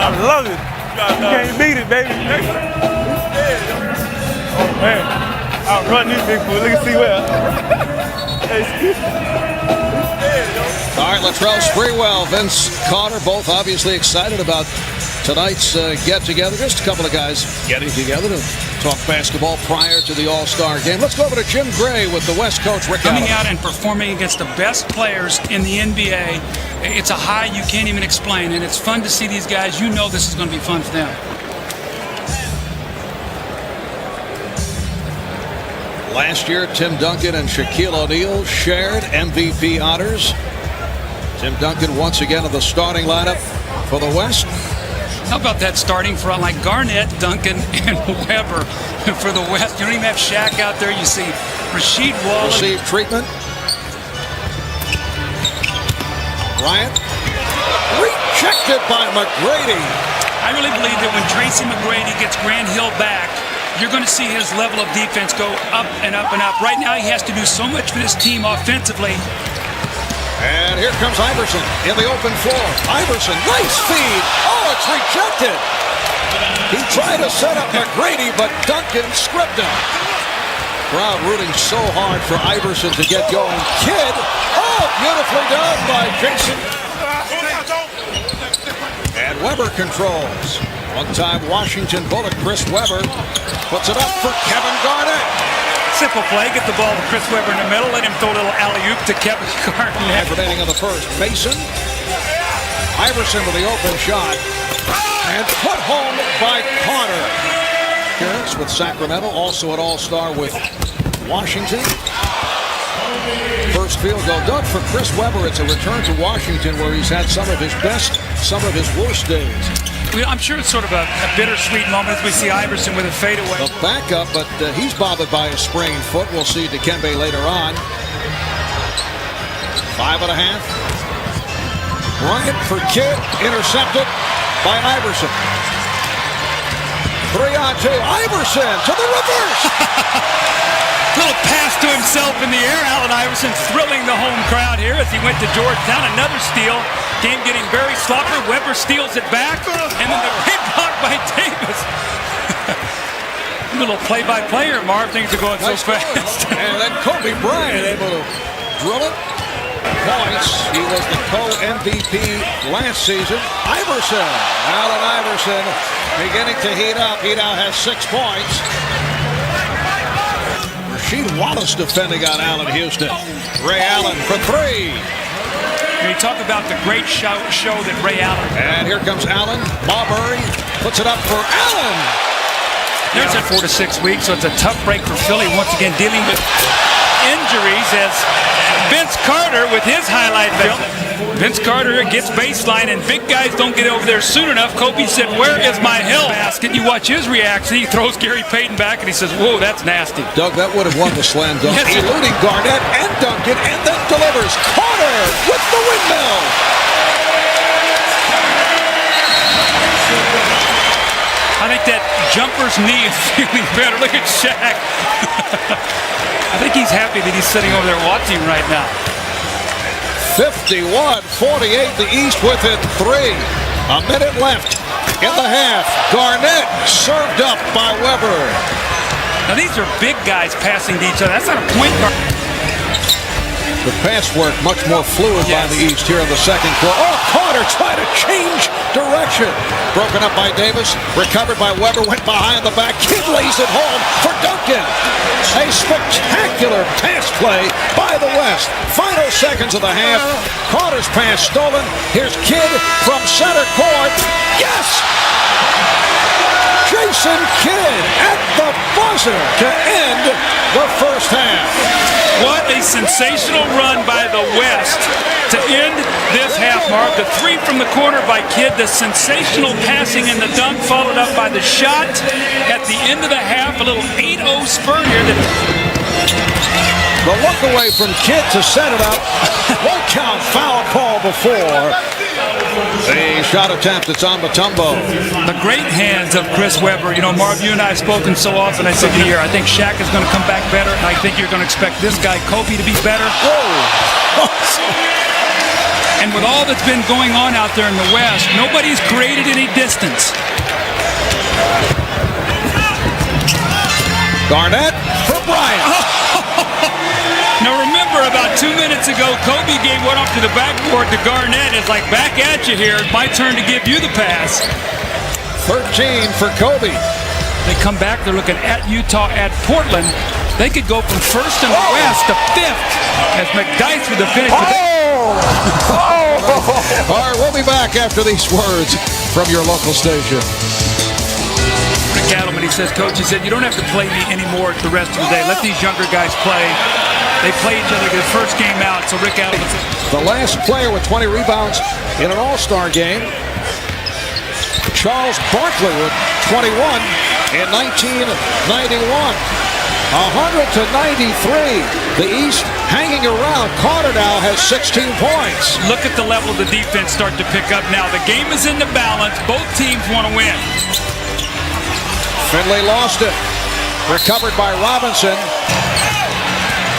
I love it. You can't beat it, baby. Oh, man. I'll run this big fool. Look and see where. All right, Latrell Sprewell, Vince Carter, both obviously excited about tonight's get-together. Just a couple of guys getting together to talk basketball prior to the All-Star game. Let's go over to Jim Gray with the West coach, Rick Coming Allen. out and performing against the best players in the NBA, it's a high you can't even explain, and it's fun to see these guys. You know this is going to be fun for them. Last year, Tim Duncan and Shaquille O'Neal shared MVP honors. Tim Duncan once again in the starting lineup for the West. How about that starting front like Garnett, Duncan, and Webber for the West? You don't even have Shaq out there. You see Rasheed Wallace. Received treatment. Bryant. Rejected by McGrady. I really believe that when Tracy McGrady gets Grant Hill back, you're going to see his level of defense go up and up and up. Right now, he has to do so much for this team offensively. And here comes Iverson in the open floor. Iverson, nice feed. Oh, it's rejected. He tried to set up McGrady, but Duncan scripted him. Crowd rooting so hard for Iverson to get going. Kidd, oh, beautifully done by Jason. And Webber controls. One-time Washington bullet, Chris Webber puts it up for Kevin Garnett. Simple play, get the ball to Chris Webber in the middle, let him throw a little alley-oop to Kevin Garnett. Remaining in the first, Mason. Iverson with the open shot. And put home by Carter. Appearance with Sacramento, also an all-star with Washington. First field goal dug for Chris Webber. It's a return to Washington where he's had some of his best, some of his worst days. I'm sure it's sort of a bittersweet moment as we see Iverson with a fadeaway. The backup, but he's bothered by a sprained foot. We'll see Dikembe later on. 5.5. Bryant for Kidd, intercepted by Iverson. 3-on-2, Iverson to the reverse. Little pass to himself in the air. Allen Iverson thrilling the home crowd here as he went to Georgetown. Another steal. Game getting very sloppy. Webber steals it back. And then the big block by Davis. Little play-by-play here, Marv. Things are going so fast. And then Kobe Bryant able to drill it. Points. He was the co-MVP last season. Iverson. Allen Iverson beginning to heat up. He now has 6 points. Rasheed Wallace defending on Allen Houston. Ray Allen for 3. You talk about the great show that Ray Allen. And here comes Allen. Marbury puts it up for Allen. There's a 4 to 6 weeks, so it's a tough break for Philly. Once again, dealing with injuries as Vince Carter with his highlight film. Vince Carter gets baseline, and big guys don't get over there soon enough. Kobe said, "Where is my hill basket?" You watch his reaction. He throws Gary Payton back, and he says, "Whoa, that's nasty." Doug, that would have won the slam dunk. Yes, eluding Garnett and Duncan, and then delivers. Carter with the windmill. I think that jumper's knee is feeling better. Look at Shaq. I think he's happy that he's sitting over there watching right now. 51-48, the East within 3. A minute left in the half. Garnett served up by Webber. Now these are big guys passing to each other. That's not a point guard. The pass work much more fluid by the East here in the second quarter. Oh, Carter trying to change direction. Broken up by Davis. Recovered by Webber. Went behind the back. Kidd lays it home for Duncan. A spectacular pass play by the West. Final seconds of the half. Carter's pass stolen. Here's Kidd from center court. Yes! Jason Kidd at the buzzer to end the first half. What a sensational run by the West to end this half, Mark. The 3 from the corner by Kidd, the sensational passing and the dunk followed up by the shot at the end of the half. A little 8-0 spur here. The look away from Kidd to set it up. Won't count, foul call before. The shot attempt, it's on Mutombo. The great hands of Chris Webber. You know, Marv, you and I have spoken so often. I said here, I think Shaq is going to come back better. And I think you're going to expect this guy, Kobe, to be better. Whoa! And with all that's been going on out there in the West, nobody's created any distance. Garnett for Bryant. Now remember, about 2 minutes ago, Kobe gave one up to the backboard to Garnett. It's like, back at you here. My turn to give you the pass. 13 for Kobe. They come back. They're looking at Utah, at Portland. They could go from first in the West to fifth as McDyess with the finish. All right, we'll be back after these words from your local station. Rick Adelman, he says, Coach, he said, you don't have to play me anymore the rest of the day. Let these younger guys play. They play each other the first game out. So Rick Adelman said, the last player with 20 rebounds in an All-Star game, Charles Barkley with 21 in 1991. 100-93. The East hanging around. Carter now has 16 points. look at the level of the defense start to pick up now. The game is in the balance. Both teams want to win. Finley lost it. Recovered by Robinson.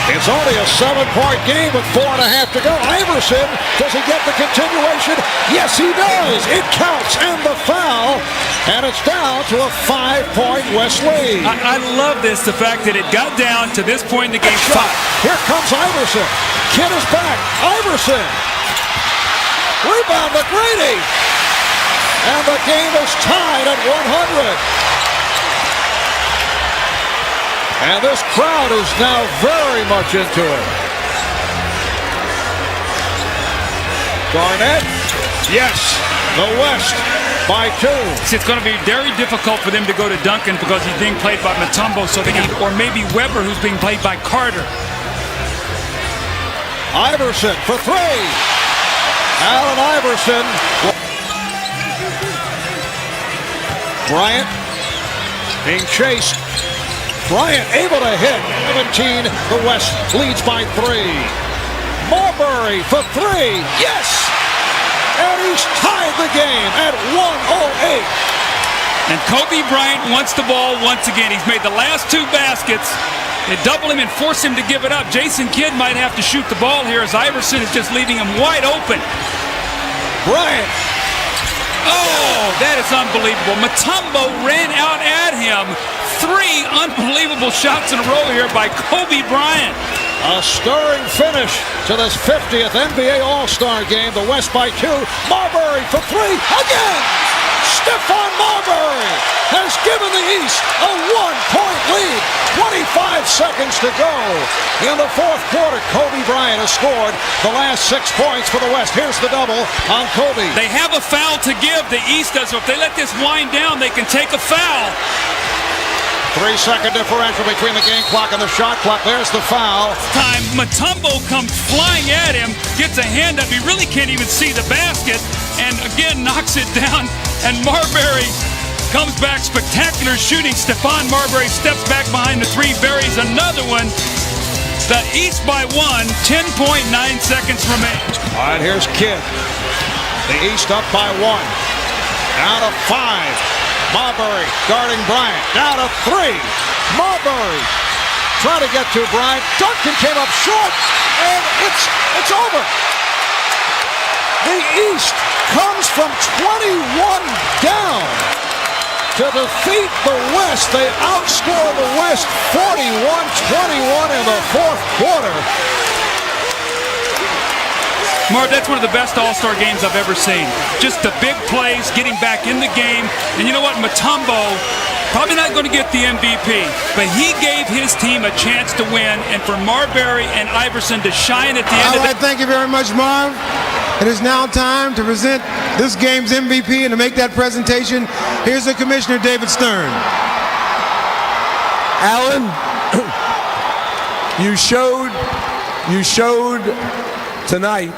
It's only a 7-point game with 4.5 to go. Iverson, does he get the continuation? Yes, he does. It counts, and the foul, and it's down to a 5-point West lead. I love this, the fact that it got down to this point in the game. Here comes Iverson. Kidd is back. Iverson. Rebound McGrady. And the game is tied at 100. And this crowd is now very much into it. Garnett, yes, the West by 2. See, it's going to be very difficult for them to go to Duncan because he's being played by Mutombo, so they can, or maybe Weber, who's being played by Carter. Iverson for 3. Allen Iverson. Bryant being chased. Bryant able to hit. 17. The West leads by 3. Marbury for 3. Yes! And he's tied the game at 1:08. And Kobe Bryant wants the ball once again. He's made the last 2 baskets. They double him and force him to give it up. Jason Kidd might have to shoot the ball here as Iverson is just leaving him wide open. Bryant. Oh, that is unbelievable. Mutombo ran out at him. 3 unbelievable shots in a row here by Kobe Bryant. A stirring finish to this 50th NBA All-Star game. The West by 2. Marbury for 3 again. Stephon Marbury has given the East a 1-point lead. 25 seconds to go. In the fourth quarter, Kobe Bryant has scored the last 6 points for the West. Here's the double on Kobe. They have a foul to give. The East does. So if they let this wind down, they can take a foul. 3-second differential between the game clock and the shot clock. There's the foul. Time Mutombo comes flying at him, gets a hand up. He really can't even see the basket, and again knocks it down. And Marbury comes back, spectacular shooting. Stephon Marbury steps back behind the 3, buries another one. The East by 1, 10.9 seconds remain. All right, here's Kidd. The East up by 1. Down to 5. Marbury guarding Bryant. Down to 3. Marbury trying to get to Bryant. Duncan came up short, and it's over. The East comes from 21 down to defeat the West. They outscore the West 41-21 in the fourth quarter. Marv, that's one of the best All-Star games I've ever seen. Just the big plays, getting back in the game. And you know what? Mutombo, probably not going to get the MVP, but he gave his team a chance to win, and for Marbury and Iverson to shine at the end of the... Thank you very much, Marv. It is now time to present this game's MVP, and to make that presentation, here's the Commissioner, David Stern. Alan, you showed tonight,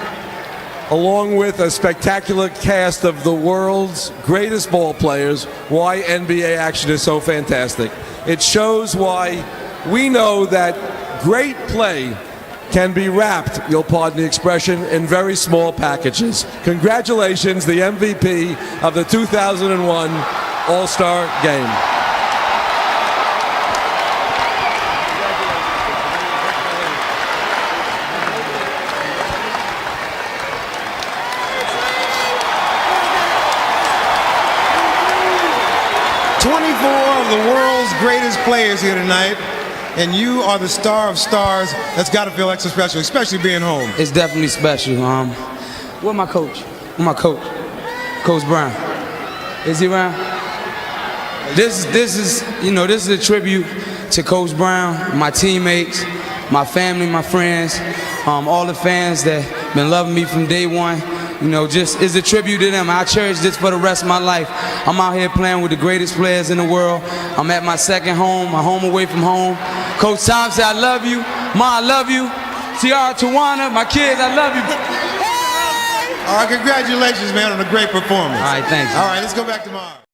along with a spectacular cast of the world's greatest ball players, why NBA action is so fantastic. It shows why we know that great play can be wrapped, you'll pardon the expression, in very small packages. Congratulations, the MVP of the 2001 All-Star Game. of the world's greatest players here tonight, and you are the star of stars. That's got to feel extra special, especially being home. It's definitely special. Where my coach? Where my coach? Coach Brown. Is he around? This is a tribute to Coach Brown, my teammates, my family, my friends, all the fans that been loving me from day one. Just is a tribute to them. I cherish this for the rest of my life. I'm out here playing with the greatest players in the world. I'm at my second home, my home away from home. Coach Tom said, I love you. Ma, I love you. Tiara, Tawana, my kids, I love you. All right, congratulations, man, on a great performance. All right, thanks. All right, let's go back tomorrow.